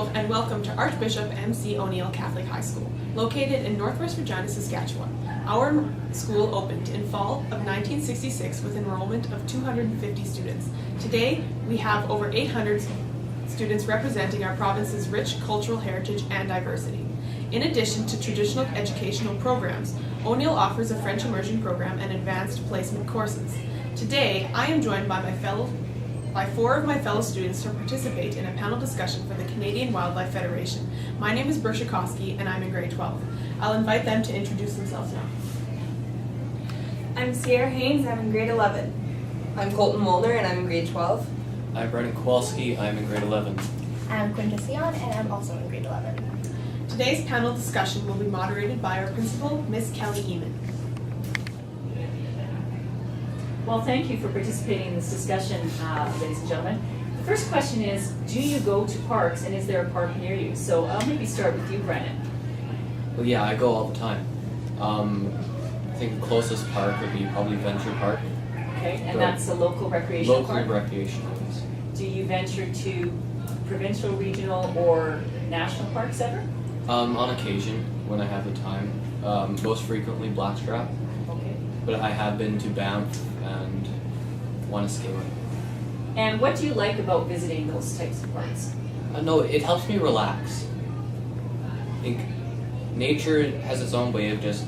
Hello and welcome to Archbishop M.C. O'Neill Catholic High School, located in Northwest Regina, Saskatchewan. Our school opened in fall of 1966 with enrollment of 250 students. Today, we have over 800 students representing our province's rich cultural heritage and diversity. In addition to traditional educational programs, O'Neill offers a French immersion program and advanced placement courses. Today, I am joined by four of my fellow students to participate in a panel discussion for the Canadian Wildlife Federation. My name is Bersha Koski and I'm in grade 12. I'll invite them to introduce themselves now. I'm Sierra Haynes, I'm in grade 11. I'm Colton Molnar and I'm in grade 12. I'm Brennan Kowalski, I'm in grade 11. I'm Quinta Sion and I'm also in grade 11. Today's panel discussion will be moderated by our principal, Miss Kelly Eamon. Well, thank you for participating in this discussion, ladies and gentlemen. The first question is, do you go to parks and is there a park near you? So I'll maybe start with you, Brennan. Well, yeah, I go all the time. I think the closest park would be probably Venture Park. Okay, and that's a local recreational Local park? recreational. Do you venture to provincial, regional, or national parks ever? On occasion, when I have the time. Most frequently Blackstrap, Okay. but I have been to Banff and Wanuskewin. And what do you like about visiting those types of parks? No, it helps me relax. I think nature has its own way of just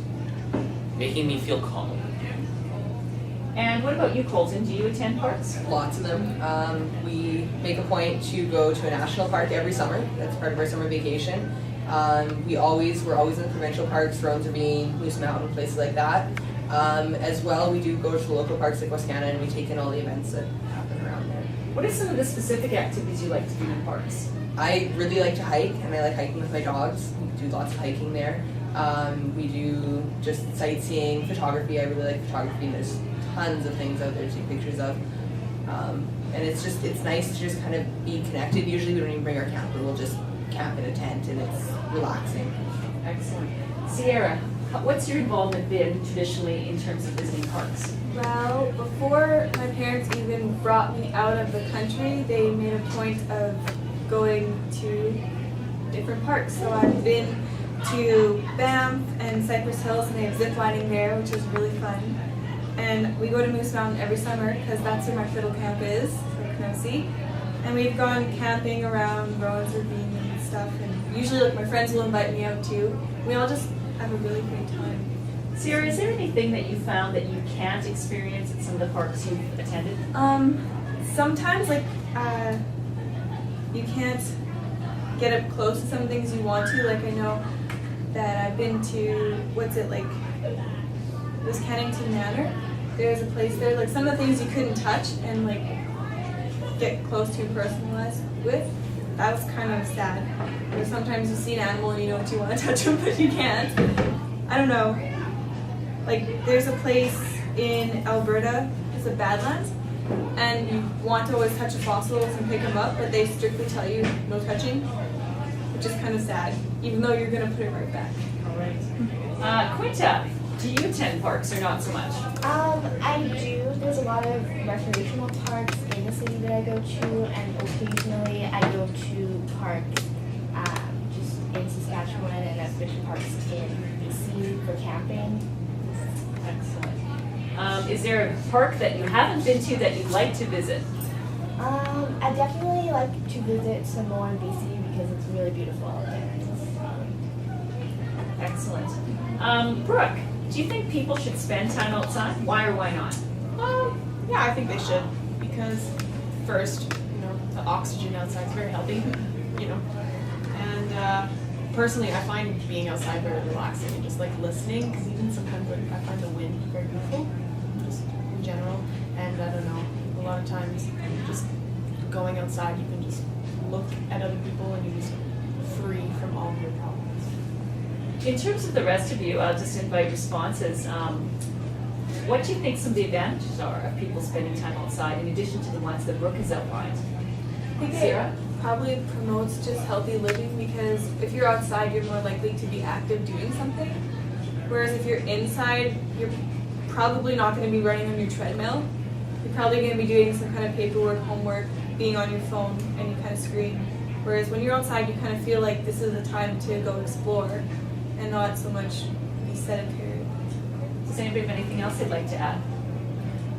making me feel calm. And what about you, Colton? Do you attend parks? Lots of them. We make a point to go to a national park every summer. That's part of our summer vacation. We're always in the provincial parks, Thrones Ravine, Moose Mountain, places like that. As well, we do go to the local parks like Wascana and we take in all the events that happen around there. What are some of the specific activities you like to do in parks? I really like to hike and I like hiking with my dogs. We do lots of hiking there. We do just sightseeing, photography. I really like photography and there's tons of things out there to take pictures of. And it's nice to just kind of be connected. Usually we don't even bring our camper, we'll just camp in a tent and it's relaxing. Excellent. Sierra, what's your involvement been traditionally in terms of visiting parks? Well, before my parents even brought me out of the country, they made a point of going to different parks. So I've been to Banff and Cypress Hills and they have zip lining there, which is really fun. And we go to Moose Mountain every summer because that's where my fiddle camp is, for Knossi. And we've gone camping around Rowan's Ravine and stuff, and usually like my friends will invite me out too. We all just have a really great time. Sierra, is there anything that you found that you can't experience at some of the parks you've attended? Sometimes like you can't get up close to some things you want to. Like I know that I've been to it was Kennington Manor. There's a place there, like some of the things you couldn't touch and like get close to and personalize with. That was kind of sad. Because sometimes you see an animal and you know what you want to touch them, but you can't. I don't know. Like there's a place in Alberta, it's a Badlands, and you want to always touch the fossils and pick them up, but they strictly tell you no touching, which is kind of sad, even though you're gonna put it right back. All right. Quinta, do you attend parks or not so much? I do. There's a lot of recreational parks in the city that I go to, and occasionally I go to parks just in Saskatchewan and at Bishop Parks in BC for camping. Excellent. Is there a park that you haven't been to that you'd like to visit? I definitely like to visit some more in BC because it's really beautiful out there. Excellent. Brooke, do you think people should spend time outside? Why or why not? Yeah, I think they should, because first, the oxygen outside is very healthy, and personally I find being outside very relaxing and just like listening, because even sometimes I find the wind very beautiful, just in general, and I don't know, a lot of times just going outside you can just look at other people and you're just free from all of your problems. In terms of the rest of you, I'll just invite responses. What do you think some of the advantages are of people spending time outside in addition to the ones that Brooke has outlined? I think Sarah? it probably promotes just healthy living because if you're outside, you're more likely to be active doing something. Whereas if you're inside, you're probably not going to be running on your treadmill. You're probably going to be doing some kind of paperwork, homework, being on your phone, and you kind of screen. Whereas when you're outside, you kind of feel like this is a time to go explore and not so much be sedentary. Does anybody have anything else they'd like to add?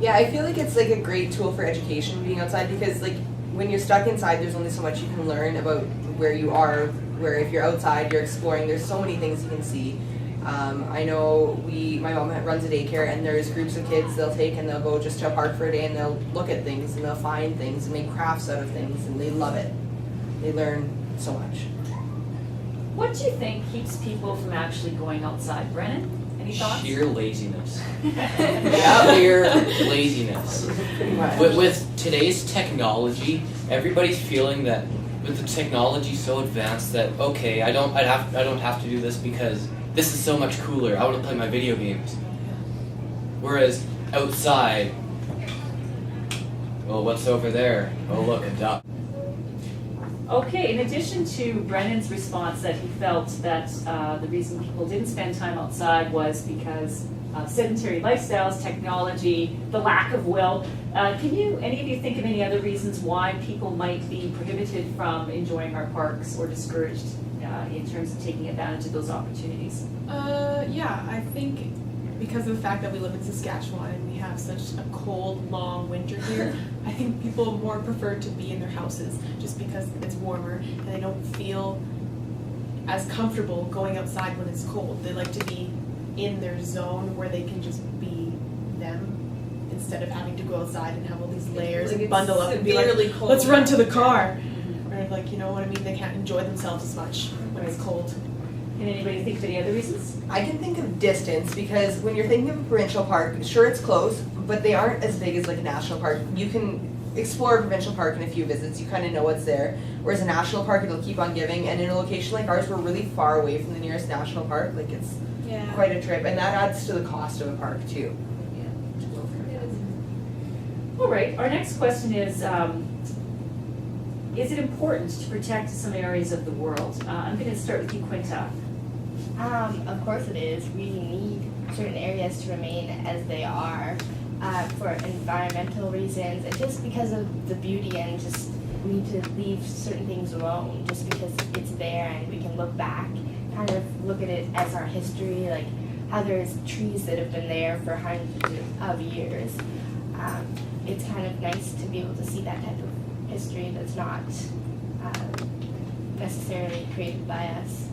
Yeah, I feel like it's like a great tool for education being outside because like when you're stuck inside, there's only so much you can learn about where you are. Where if you're outside, you're exploring. There's so many things you can see. I know my mom runs a daycare and there's groups of kids they'll take and they'll go just to a park for a day and they'll look at things and they'll find things and make crafts out of things and they love it. They learn so much. What do you think keeps people from actually going outside? Brennan, any thoughts? Sheer laziness. Yeah. Sheer laziness. Pretty much. With today's technology, everybody's feeling that with the technology so advanced that okay, I don't have to do this because this is so much cooler. I want to play my video games. Whereas outside, well, what's over there? Oh, look, a duck. Okay, in addition to Brennan's response that he felt that the reason people didn't spend time outside was because of sedentary lifestyles, technology, the lack of will, can any of you think of any other reasons why people might be prohibited from enjoying our parks or discouraged in terms of taking advantage of those opportunities? Yeah, I think because of the fact that we live in Saskatchewan and we have such a cold, long winter here, I think people more prefer to be in their houses just because it's warmer and they don't feel as comfortable going outside when it's cold. They like to be in their zone where they can just be them instead of having to go outside and have all these layers Like and it's bundle up and be like, severely cold. let's run to the car. Or like, you know what I mean? They can't enjoy themselves as much when it's cold. Can anybody think of any other reasons? I can think of distance because when you're thinking of a provincial park, sure it's close, but they aren't as big as like a national park. You can explore a provincial park in a few visits, you kind of know what's there. Whereas a national park, it'll keep on giving, and in a location like ours, we're really far away from the nearest national park. Like it's Yeah. quite a trip, and that adds to the cost of a park too. All right, our next question is it important to protect some areas of the world? I'm going to start with you, Quinta. Of course it is. We need certain areas to remain as they are for environmental reasons and just because of the beauty, and just we need to leave certain things alone just because it's there and we can look back, kind of look at it as our history, like how there's trees that have been there for hundreds of years. It's kind of nice to be able to see that type of history that's not necessarily created by us.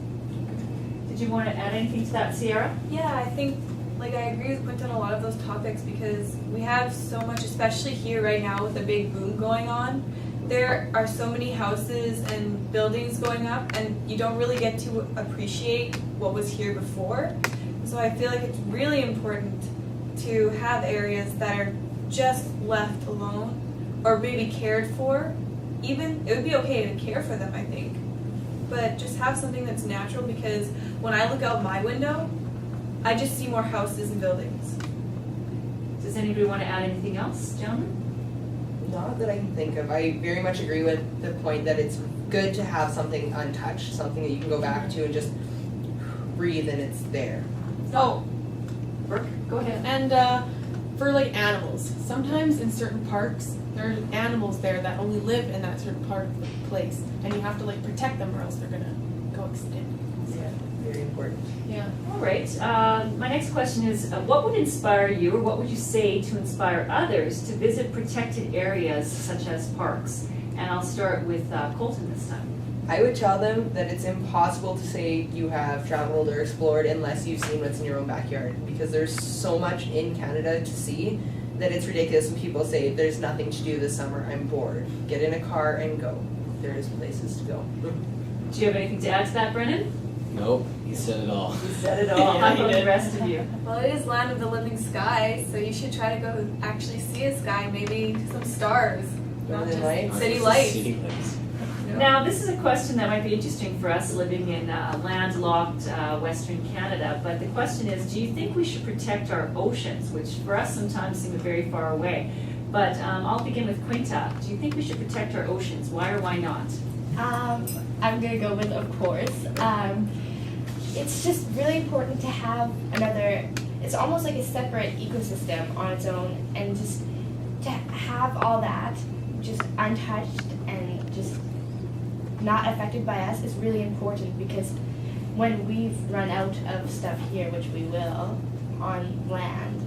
Did you want to add anything to that, Sierra? Yeah, I think like I agree with Quinta on a lot of those topics because we have so much, especially here right now with the big boom going on. There are so many houses and buildings going up and you don't really get to appreciate what was here before. So I feel like it's really important to have areas that are just left alone or maybe cared for. Even, it would be okay to care for them, I think. But just have something that's natural because when I look out my window, I just see more houses and buildings. Does anybody want to add anything else, gentlemen? Not that I can think of. I very much agree with the point that it's good to have something untouched, something that you can go back to and just breathe and it's there. Oh, Brooke, go ahead. and for like animals, sometimes in certain parks, there are animals there that only live in that certain place, and you have to like protect them or else they're gonna go extinct. Yeah, very important. Yeah. All right. My next question is, what would inspire you, or what would you say to inspire others to visit protected areas such as parks? And I'll start with Colton this time. I would tell them that it's impossible to say you have traveled or explored unless you've seen what's in your own backyard because there's so much in Canada to see that it's ridiculous when people say there's nothing to do this summer, I'm bored. Get in a car and go. There's places to go. Do you have anything to add to that, Brennan? Nope, he said it all. You said it all. Yeah, How he about did. the rest of you? Well, it is land of the living sky, so you should try to go actually see a sky, maybe some stars, not Northern just Lights. city lights. City lights. Now, this is a question that might be interesting for us living in landlocked Western Canada, but the question is, do you think we should protect our oceans, which for us sometimes seem very far away? But I'll begin with Quinta. Do you think we should protect our oceans? Why or why not? I'm gonna go with of course. It's just really important to have another, it's almost like a separate ecosystem on its own, and just to have all that just untouched and just not affected by us is really important, because when we've run out of stuff here, which we will, on land,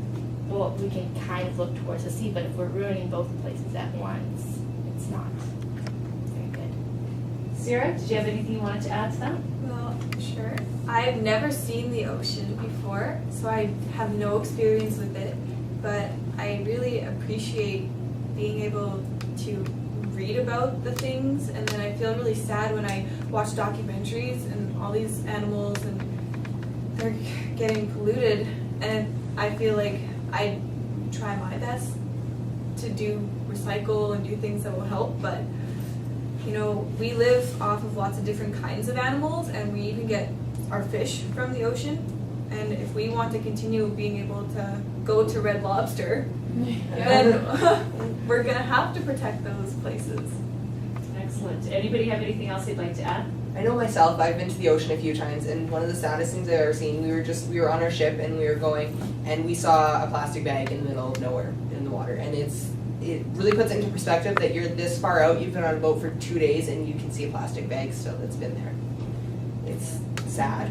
well, we can kind of look towards the sea, but if we're ruining both places at once, it's not very good. Sarah, did you have anything you wanted to add to that? Well, sure. I've never seen the ocean before, so I have no experience with it, but I really appreciate being able to read about the things, and then I feel really sad when I watch documentaries and all these animals and they're getting polluted, and I feel like I try my best to do recycle and do things that will help, but you know, we live off of lots of different kinds of animals, and we even get our fish from the ocean, and if we want to continue being able to go to Red Lobster, then we're gonna have to protect those places. Excellent. Anybody have anything else they'd like to add? I know myself, I've been to the ocean a few times, and one of the saddest things I've ever seen, we were on our ship and we were going, and we saw a plastic bag in the middle of nowhere in the water, and it really puts it into perspective that you're this far out, you've been on a boat for 2 days, and you can see a plastic bag still that's been there. It's sad.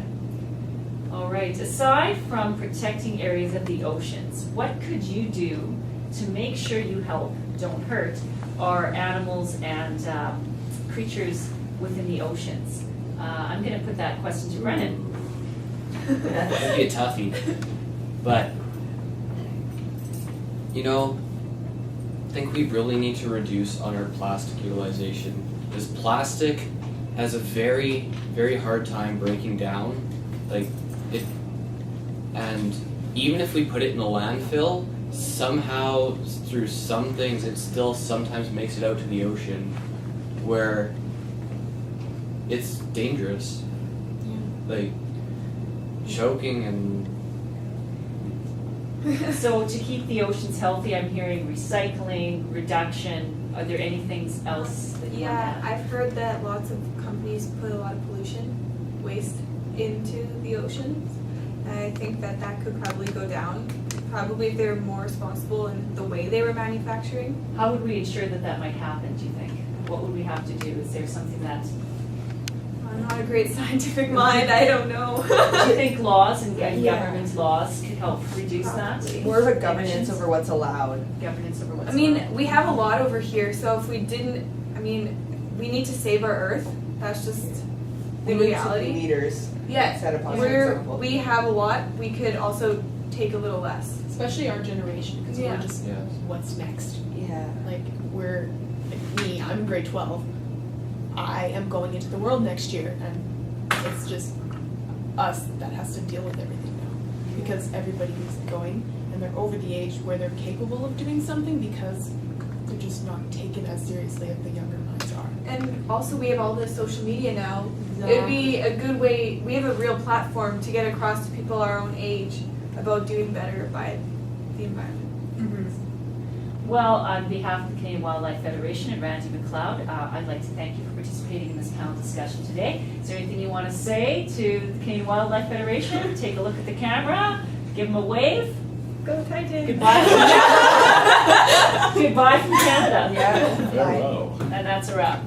All right, aside from protecting areas of the oceans, what could you do to make sure you help, don't hurt, our animals and creatures within the oceans? I'm going to put that question to Brennan. That'd be a toughie. But, you know, I think we really need to reduce on our plastic utilization. Because plastic has a very, very hard time breaking down. Like, and even if we put it in a landfill, somehow, through some things, it still sometimes makes it out to the ocean, where it's dangerous. Like, choking and... So to keep the oceans healthy, I'm hearing recycling, reduction. Are there any things else that you want to Yeah, add? I've heard that lots of companies put a lot of pollution, waste into the oceans. And I think that could probably go down, probably if they're more responsible in the way they were manufacturing. How would we ensure that might happen, do you think? What would we have to do? Is there something that, I'm not a great scientific mind, I don't know. do you think laws and Yeah. government laws could help reduce Probably. that? More of a governance over what's allowed. Governance over what's I mean, we have a lot over here, so if we didn't, we need to save our Earth. That's just the We need to be reality. leaders. Yeah, Set a positive example. we have a lot. We could also take a little less. Especially our generation, because Yeah. we're just Yeah. what's next. Yeah. Like me, I'm in grade 12. I am going into the world next year, and it's just us that has to deal with everything now. Because everybody is going, and they're over the age where they're capable of doing something, because they're just not taken as seriously as the younger minds are. And also, we have all this social media now. It'd be a good way. We have a real platform to get across to people our own age about doing better by the environment. Well, on behalf of the Canadian Wildlife Federation and Randy McLeod, I'd like to thank you for participating in this panel discussion today. Is there anything you want to say to the Canadian Wildlife Federation? Take a look at the camera, give them a wave. Go Titan! Goodbye from Goodbye from Canada. Yeah. Farewell. And that's a wrap.